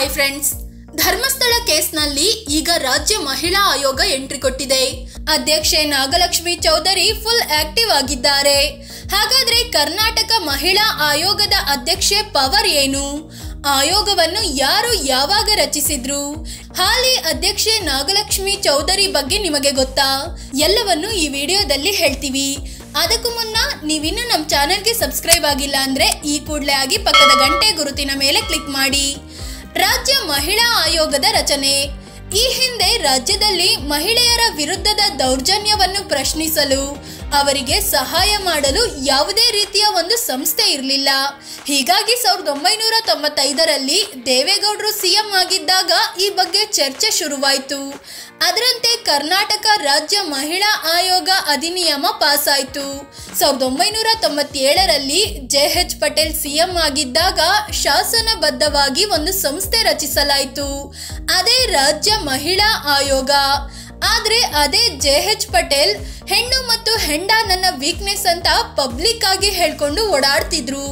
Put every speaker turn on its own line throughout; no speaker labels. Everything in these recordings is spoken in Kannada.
ಹಾಯ್ ಫ್ರೆಂಡ್ಸ್, ಧರ್ಮಸ್ಥಳ ಕೇಸ್ನಲ್ಲಿ ಈಗ ರಾಜ್ಯ ಮಹಿಳಾ ಆಯೋಗ ಎಂಟ್ರಿ ಕೊಟ್ಟಿದೆ. ಅಧ್ಯಕ್ಷೆ ನಾಗಲಕ್ಷ್ಮಿ ಚೌಧರಿ ಫುಲ್ ಆಕ್ಟಿವ್ ಆಗಿದ್ದಾರೆ. ಹಾಗಾದ್ರೆ ಕರ್ನಾಟಕ ಮಹಿಳಾ ಆಯೋಗದ ಅಧ್ಯಕ್ಷೆ ಪವರ್ ಏನು? ಆಯೋಗವನ್ನು ಯಾರು ಯಾವಾಗ ರಚಿಸಿದ್ರು? ಹಾಲಿ ಅಧ್ಯಕ್ಷೆ ನಾಗಲಕ್ಷ್ಮಿ ಚೌಧರಿ ಬಗ್ಗೆ ನಿಮಗೆ ಗೊತ್ತಾ? ಎಲ್ಲವನ್ನು ಈ ವಿಡಿಯೋದಲ್ಲಿ ಹೇಳ್ತೀವಿ. ಅದಕ್ಕೂ ಮುನ್ನ ನೀವಿನ್ನೂ ನಮ್ಮ ಚಾನೆಲ್ಗೆ ಸಬ್ಸ್ಕ್ರೈಬ್ ಆಗಿಲ್ಲ ಅಂದ್ರೆ ಈ ಕೂಡಲೇ ಆಗಿ ಪಕ್ಕದ ಗಂಟೆ ಗುರುತಿನ ಮೇಲೆ ಕ್ಲಿಕ್ ಮಾಡಿ. ರಾಜ್ಯ ಮಹಿಳಾ ಆಯೋಗದ ರಚನೆ. ಈ ಹಿಂದೆ ರಾಜ್ಯದಲ್ಲಿ ಮಹಿಳೆಯರ ವಿರುದ್ಧದ ದೌರ್ಜನ್ಯವನ್ನು ಪ್ರಶ್ನಿಸಲು, ಅವರಿಗೆ ಸಹಾಯ ಮಾಡಲು ಯಾವುದೇ ರೀತಿಯ ಒಂದು ಸಂಸ್ಥೆ ಇರಲಿಲ್ಲ. ಹೀಗಾಗಿ 1995ರಲ್ಲಿ ದೇವೇಗೌಡರು ಸಿಎಂ ಆಗಿದ್ದಾಗ ಈ ಬಗ್ಗೆ ಚರ್ಚೆ ಶುರುವಾಯಿತು. ಅದರಂತೆ ಕರ್ನಾಟಕ ರಾಜ್ಯ ಮಹಿಳಾ ಆಯೋಗ ಅಧಿನಿಯಮ ಪಾಸ್ ಆಯಿತು. 1997ರಲ್ಲಿ JH ಪಟೇಲ್ ಸಿಎಂ ಆಗಿದ್ದಾಗ ಶಾಸನಬದ್ಧವಾಗಿ ಒಂದು ಸಂಸ್ಥೆ ರಚಿಸಲಾಯಿತು. ಅದೇ ರಾಜ್ಯ ಮಹಿಳಾ ಆಯೋಗ. ಆದ್ರೆ ಅದೇ JH ಪಟೇಲ್ ಹೆಣ್ಣು ಮತ್ತು ಹೆಂಡ ನನ್ನ ವೀಕ್ನೆಸ್ ಅಂತ ಪಬ್ಲಿಕ್ ಆಗಿ ಹೇಳ್ಕೊಂಡು ಓಡಾಡ್ತಿದ್ರು.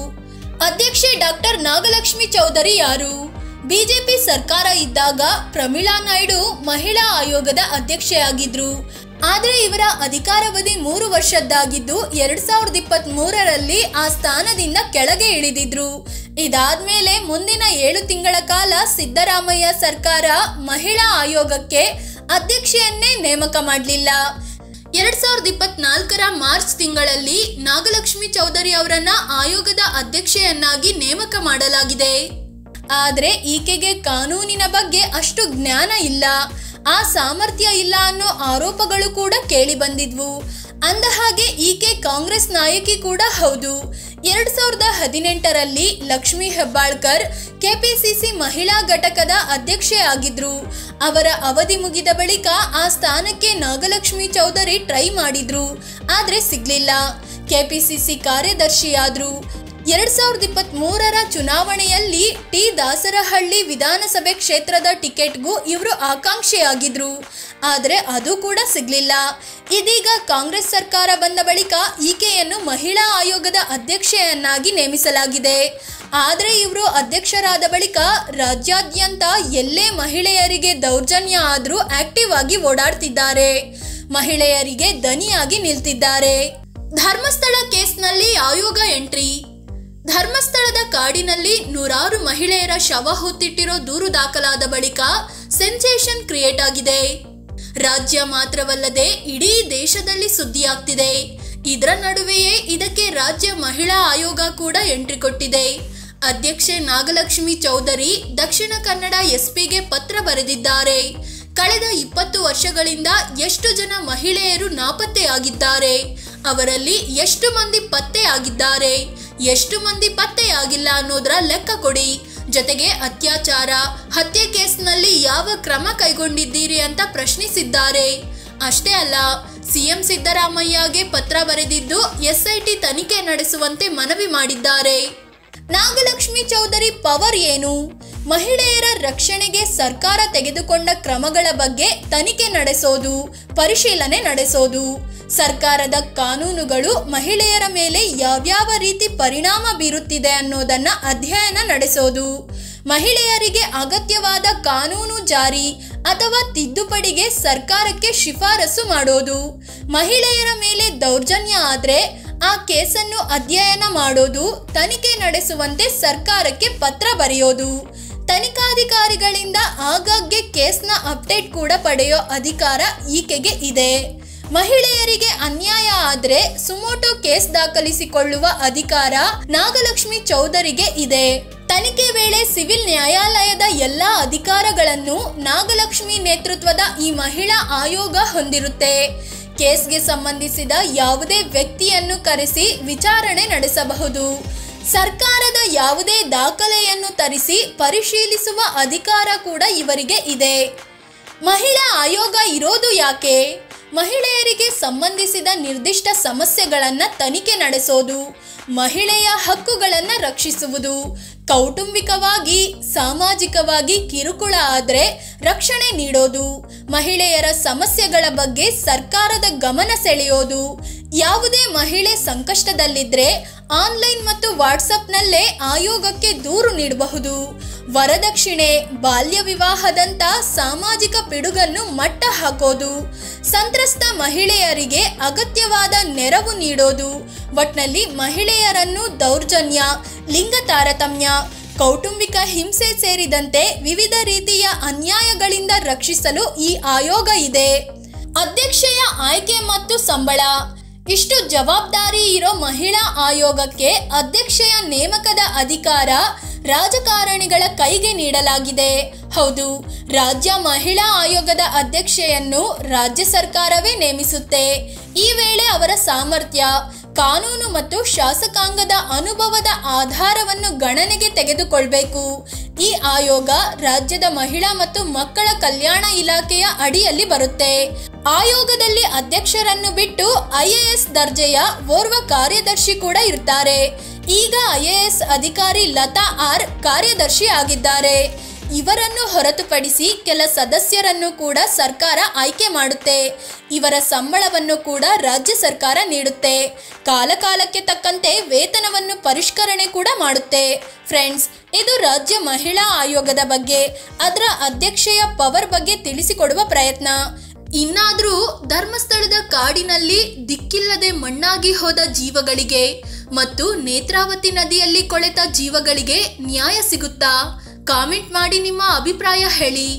ಅಧ್ಯಕ್ಷೆ ಡಾಕ್ಟರ್ ನಾಗಲಕ್ಷ್ಮಿ ಚೌಧರಿ ಯಾರು? ಬಿಜೆಪಿ ಸರ್ಕಾರ ಇದ್ದಾಗ ಪ್ರಮೀಳಾ ನಾಯ್ಡು ಮಹಿಳಾ ಆಯೋಗದ ಅಧ್ಯಕ್ಷೆಯಾಗಿದ್ರು. ಆದ್ರೆ ಇವರ ಅಧಿಕಾರಾವಧಿ 3 ವರ್ಷದ್ದಾಗಿದ್ದು 2023ರಲ್ಲಿ ಆ ಸ್ಥಾನದಿಂದ ಕೆಳಗೆ ಇಳಿದಿದ್ರು. ಇದಾದ್ಮೇಲೆ ಮುಂದಿನ 7 ತಿಂಗಳ ಕಾಲ ಸಿದ್ದರಾಮಯ್ಯ ಸರ್ಕಾರ ಮಹಿಳಾ ಆಯೋಗಕ್ಕೆ ಅಧ್ಯಕ್ಷೆಯನ್ನೇ ನೇಮಕ ಮಾಡಲಿಲ್ಲ. 2024ರ ಮಾರ್ಚ್ ತಿಂಗಳಲ್ಲಿ ನಾಗಲಕ್ಷ್ಮಿ ಚೌಧರಿ ಅವರನ್ನ ಆಯೋಗದ ಅಧ್ಯಕ್ಷೆಯನ್ನಾಗಿ ನೇಮಕ ಮಾಡಲಾಗಿದೆ. ಆದ್ರೆ ಈಕೆಗೆ ಕಾನೂನಿನ ಬಗ್ಗೆ ಅಷ್ಟು ಜ್ಞಾನ ಇಲ್ಲ, ಆ ಸಾಮರ್ಥ್ಯ ಇಲ್ಲ ಅನ್ನೋ ಆರೋಪಗಳು ಕೂಡ ಕೇಳಿ ಬಂದಿದ್ವು. ಅಂದಹಾಗೆ ಈಕೆ ಕಾಂಗ್ರೆಸ್ ನಾಯಕಿ ಕೂಡ ಹೌದು. 2018ರಲ್ಲಿ ಲಕ್ಷ್ಮೀ ಹೆಬ್ಬಾಳ್ಕರ್ ಕೆಪಿಸಿಸಿ ಮಹಿಳಾ ಘಟಕದ ಅಧ್ಯಕ್ಷೆ ಆಗಿದ್ರು. ಅವರ ಅವಧಿ ಮುಗಿದ ಬಳಿಕ ಆ ಸ್ಥಾನಕ್ಕೆ ನಾಗಲಕ್ಷ್ಮಿ ಚೌಧರಿ ಟ್ರೈ ಮಾಡಿದ್ರು, ಆದ್ರೆ ಸಿಗ್ಲಿಲ್ಲ. ಕೆಪಿಸಿಸಿ ಕಾರ್ಯದರ್ಶಿಯಾದ್ರು. 2023ರ ಚುನಾವಣೆಯಲ್ಲಿ ಟಿ ದಾಸರಹಳ್ಳಿ ವಿಧಾನಸಭೆ ಕ್ಷೇತ್ರದ ಟಿಕೆಟ್ಗೂ ಇವರು ಆಕಾಂಕ್ಷಿಯಾಗಿದ್ರು, ಆದರೆ ಅದು ಕೂಡ ಸಿಗ್ಲಿಲ್ಲ. ಇದೀಗ ಕಾಂಗ್ರೆಸ್ ಸರ್ಕಾರ ಬಂದ ಬಳಿಕ ಈಕೆಯನ್ನು ಮಹಿಳಾ ಆಯೋಗದ ಅಧ್ಯಕ್ಷೆಯನ್ನಾಗಿ ನೇಮಿಸಲಾಗಿದೆ. ಆದರೆ ಇವರು ಅಧ್ಯಕ್ಷರಾದ ಬಳಿಕ ರಾಜ್ಯಾದ್ಯಂತ ಎಲ್ಲೇ ಮಹಿಳೆಯರಿಗೆ ದೌರ್ಜನ್ಯ ಆದ್ರೂ ಆಕ್ಟಿವ್ ಆಗಿ ಓಡಾಡ್ತಿದ್ದಾರೆ, ಮಹಿಳೆಯರಿಗೆ ದನಿಯಾಗಿ ನಿಲ್ತಿದ್ದಾರೆ. ಧರ್ಮಸ್ಥಳ ಕೇಸ್ನಲ್ಲಿ ಆಯೋಗ ಎಂಟ್ರಿ. ಧರ್ಮಸ್ಥಳದ ಕಾಡಿನಲ್ಲಿ ನೂರಾರು ಮಹಿಳೆಯರ ಶವ ಹೊತ್ತಿಟ್ಟಿರೋ ದೂರು ದಾಖಲಾದ ಬಳಿಕ ಸೆನ್ಸೇಷನ್ ಕ್ರಿಯೇಟ್ ಆಗಿದೆ. ರಾಜ್ಯ ಮಾತ್ರವಲ್ಲದೆ ಇಡೀ ದೇಶದಲ್ಲಿ ಸುದ್ದಿಯಾಗ್ತಿದೆ. ಇದರ ನಡುವೆಯೇ ಇದಕ್ಕೆ ರಾಜ್ಯ ಮಹಿಳಾ ಆಯೋಗ ಕೂಡ ಎಂಟ್ರಿ ಕೊಟ್ಟಿದೆ. ಅಧ್ಯಕ್ಷೆ ನಾಗಲಕ್ಷ್ಮಿ ಚೌಧರಿ ದಕ್ಷಿಣ ಕನ್ನಡ ಎಸ್ಪಿಗೆ ಪತ್ರ ಬರೆದಿದ್ದಾರೆ. ಕಳೆದ 20 ವರ್ಷಗಳಿಂದ ಎಷ್ಟು ಜನ ಮಹಿಳೆಯರು ನಾಪತ್ತೆಯಾಗಿದ್ದಾರೆ, ಅವರಲ್ಲಿ ಎಷ್ಟು ಮಂದಿ ಪತ್ತೆಯಾಗಿದ್ದಾರೆ, ಎಷ್ಟು ಮಂದಿ ಪತ್ತೆಯಾಗಿಲ್ಲ ಅನ್ನೋದರ ಲೆಕ್ಕ ಕೊಡಿ. ಜೊತೆಗೆ ಅತ್ಯಾಚಾರ, ಹತ್ಯೆ ಕೇಸ್ನಲ್ಲಿ ಯಾವ ಕ್ರಮ ಕೈಗೊಂಡಿದ್ದೀರಿ ಅಂತ ಪ್ರಶ್ನಿಸಿದ್ದಾರೆ. ಅಷ್ಟೇ ಅಲ್ಲ, ಸಿಎಂ ಸಿದ್ದರಾಮಯ್ಯಗೆ ಪತ್ರ ಬರೆದಿದ್ದು SIT ತನಿಖೆ ನಡೆಸುವಂತೆ ಮನವಿ ಮಾಡಿದ್ದಾರೆ. ನಾಗಲಕ್ಷ್ಮಿ ಚೌಧರಿ ಪವರ್ ಏನು? ಮಹಿಳೆಯರ ರಕ್ಷಣೆಗೆ ಸರ್ಕಾರ ತೆಗೆದುಕೊಂಡ ಕ್ರಮಗಳ ಬಗ್ಗೆ ತನಿಖೆ ನಡೆಸೋದು, ಪರಿಶೀಲನೆ ನಡೆಸೋದು, ಸರ್ಕಾರದ ಕಾನೂನುಗಳು ಮಹಿಳೆಯರ ಮೇಲೆ ಯಾವ್ಯಾವ ರೀತಿ ಪರಿಣಾಮ ಬೀರುತ್ತಿದೆ ಅನ್ನೋದನ್ನ ಅಧ್ಯಯನ ನಡೆಸೋದು, ಮಹಿಳೆಯರಿಗೆ ಅಗತ್ಯವಾದ ಕಾನೂನು ಜಾರಿ ಅಥವಾ ತಿದ್ದುಪಡಿಗೆ ಸರ್ಕಾರಕ್ಕೆ ಶಿಫಾರಸು ಮಾಡೋದು, ಮಹಿಳೆಯರ ಮೇಲೆ ದೌರ್ಜನ್ಯ ಆದ್ರೆ ಆ ಕೇಸನ್ನು ಅಧ್ಯಯನ ಮಾಡೋದು, ತನಿಖೆ ನಡೆಸುವಂತೆ ಸರ್ಕಾರಕ್ಕೆ ಪತ್ರ ಬರೆಯೋದು, ತನಿಖಾಧಿಕಾರಿಗಳಿಂದ ಆಗಾಗ್ಗೆ ಕೇಸ್ನ ಅಪ್ಡೇಟ್ ಕೂಡ ಪಡೆಯೋ ಅಧಿಕಾರ ಈಕೆಗೆ ಇದೆ. ಮಹಿಳೆಯರಿಗೆ ಅನ್ಯಾಯ ಆದ್ರೆ ಸುಮೋಟೋ ಕೇಸ್ ದಾಖಲಿಸಿಕೊಳ್ಳುವ ಅಧಿಕಾರ ನಾಗಲಕ್ಷ್ಮಿ ಚೌಧರಿಗೆ ಇದೆ. ತನಿಖೆ ವೇಳೆ ಸಿವಿಲ್ ನ್ಯಾಯಾಲಯದ ಎಲ್ಲಾ ಅಧಿಕಾರಗಳನ್ನು ನಾಗಲಕ್ಷ್ಮಿ ನೇತೃತ್ವದ ಈ ಮಹಿಳಾ ಆಯೋಗ ಹೊಂದಿರುತ್ತೆ. ಕೇಸ್ಗೆ ಸಂಬಂಧಿಸಿದ ಯಾವುದೇ ವ್ಯಕ್ತಿಯನ್ನು ಕರೆಸಿ ವಿಚಾರಣೆ ನಡೆಸಬಹುದು. ಸರ್ಕಾರದ ಯಾವುದೇ ದಾಖಲೆಯನ್ನು ತರಿಸಿ ಪರಿಶೀಲಿಸುವ ಅಧಿಕಾರ ಕೂಡ ಇವರಿಗೆ ಇದೆ. ಮಹಿಳಾ ಆಯೋಗ ಇರೋದು ಯಾಕೆ? ಮಹಿಳೆಯರಿಗೆ ಸಂಬಂಧಿಸಿದ ನಿರ್ದಿಷ್ಟ ಸಮಸ್ಯೆಗಳನ್ನು ತನಿಖೆ ನಡೆಸೋದು, ಮಹಿಳೆಯ ಹಕ್ಕುಗಳನ್ನು ರಕ್ಷಿಸುವುದು, ಕೌಟುಂಬಿಕವಾಗಿ ಸಾಮಾಜಿಕವಾಗಿ ಕಿರುಕುಳ ಆದರೆ ರಕ್ಷಣೆ ನೀಡೋದು, ಮಹಿಳೆಯರ ಸಮಸ್ಯೆಗಳ ಬಗ್ಗೆ ಸರ್ಕಾರದ ಗಮನ ಸೆಳೆಯೋದು, ಯಾವುದೇ ಮಹಿಳೆ ಸಂಕಷ್ಟದಲ್ಲಿದ್ದರೆ ಆನ್ಲೈನ್ ಮತ್ತು ವಾಟ್ಸಪ್ನಲ್ಲೇ ಆಯೋಗಕ್ಕೆ ದೂರು ನೀಡಬಹುದು. ವರದಕ್ಷಿಣೆ, ಬಾಲ್ಯ ವಿವಾಹದಂತ ಸಾಮಾಜಿಕ ಪಿಡುಗನ್ನು ಮಟ್ಟ ಹಾಕೋದು, ಸಂತ್ರಸ್ತ ಮಹಿಳೆಯರಿಗೆ ಅಗತ್ಯವಾದ ನೆರವು ನೀಡೋದು, ಒಟ್ನಲ್ಲಿ ಮಹಿಳೆಯರನ್ನು ದೌರ್ಜನ್ಯ, ಲಿಂಗ ತಾರತಮ್ಯ, ಕೌಟುಂಬಿಕ ಹಿಂಸೆ ಸೇರಿದಂತೆ ವಿವಿಧ ರೀತಿಯ ಅನ್ಯಾಯಗಳಿಂದ ರಕ್ಷಿಸಲು ಈ ಆಯೋಗ ಇದೆ. ಅಧ್ಯಕ್ಷೆಯ ಆಯ್ಕೆ ಮತ್ತು ಸಂಬಳ. ಇಷ್ಟು ಜವಾಬ್ದಾರಿ ಇರೋ ಮಹಿಳಾ ಆಯೋಗಕ್ಕೆ ಅಧ್ಯಕ್ಷೆಯ ನೇಮಕದ ಅಧಿಕಾರ ರಾಜಕಾರಣಿಗಳ ಕೈಗೆ ನೀಡಲಾಗಿದೆ. ಹೌದು, ರಾಜ್ಯ ಮಹಿಳಾ ಆಯೋಗದ ಅಧ್ಯಕ್ಷೆಯನ್ನು ರಾಜ್ಯ ಸರ್ಕಾರವೇ ನೇಮಿಸುತ್ತೆ. ಈ ವೇಳೆ ಅವರ ಸಾಮರ್ಥ್ಯ, ಕಾನೂನು ಮತ್ತು ಶಾಸಕಾಂಗದ ಅನುಭವದ ಆಧಾರವನ್ನು ಗಣನೆಗೆ ತೆಗೆದುಕೊಳ್ಬೇಕು. ಈ ಆಯೋಗ ರಾಜ್ಯದ ಮಹಿಳಾ ಮತ್ತು ಮಕ್ಕಳ ಕಲ್ಯಾಣ ಇಲಾಖೆಯ ಅಡಿಯಲ್ಲಿ ಬರುತ್ತೆ. ಆಯೋಗದಲ್ಲಿ ಅಧ್ಯಕ್ಷರನ್ನು ಬಿಟ್ಟು IAS ದರ್ಜೆಯ ಓರ್ವ ಕಾರ್ಯದರ್ಶಿ ಕೂಡ ಇರ್ತಾರೆ. ಈಗ IAS ಅಧಿಕಾರಿ ಲತಾ R ಕಾರ್ಯದರ್ಶಿ ಆಗಿದ್ದಾರೆ. ಇವರನ್ನು ಹೊರತುಪಡಿಸಿ ಕೆಲ ಸದಸ್ಯರನ್ನು ಕೂಡ ಸರ್ಕಾರ ಆಯ್ಕೆ ಮಾಡುತ್ತೆ. ಇವರ ಸಂಬಳವನ್ನು ಕೂಡ ರಾಜ್ಯ ಸರ್ಕಾರ ನೀಡುತ್ತೆ. ಕಾಲಕಾಲಕ್ಕೆ ತಕ್ಕಂತೆ ವೇತನವನ್ನು ಪರಿಷ್ಕರಣೆ ಕೂಡ ಮಾಡುತ್ತೆ. ಫ್ರೆಂಡ್ಸ್, ಇದು ರಾಜ್ಯ ಮಹಿಳಾ ಆಯೋಗದ ಬಗ್ಗೆ, ಅದರ ಅಧ್ಯಕ್ಷೆಯ ಪವರ್ ಬಗ್ಗೆ ತಿಳಿಸಿಕೊಡುವ ಪ್ರಯತ್ನ. ಇನ್ನಾದರೂ ಧರ್ಮಸ್ಥಳದ ಕಾಡಿನಲ್ಲಿ ದಿಕ್ಕಿಲ್ಲದೆ ಮಣ್ಣಾಗಿ ಹೋದ ಜೀವಗಳಿಗೆ ಮತ್ತು ನೇತ್ರಾವತಿ ನದಿಯಲ್ಲಿ ಕೊಳೆತ ಜೀವಗಳಿಗೆ ನ್ಯಾಯ ಸಿಗುತ್ತಾ? ಕಾಮೆಂಟ್ ಮಾಡಿ ನಿಮ್ಮ ಅಭಿಪ್ರಾಯ ಹೇಳಿ.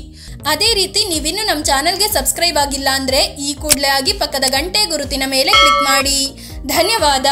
ಅದೇ ರೀತಿ ನೀವಿನ್ನು ನಮ್ಮ ಚಾನಲ್ಗೆ ಸಬ್ಸ್ಕ್ರೈಬ್ ಆಗಿಲ್ಲ ಅಂದರೆ ಈ ಕೂಡಲೇ ಆಗಿ ಪಕ್ಕದ ಗಂಟೆ ಗುರುತಿನ ಮೇಲೆ ಕ್ಲಿಕ್ ಮಾಡಿ. ಧನ್ಯವಾದ.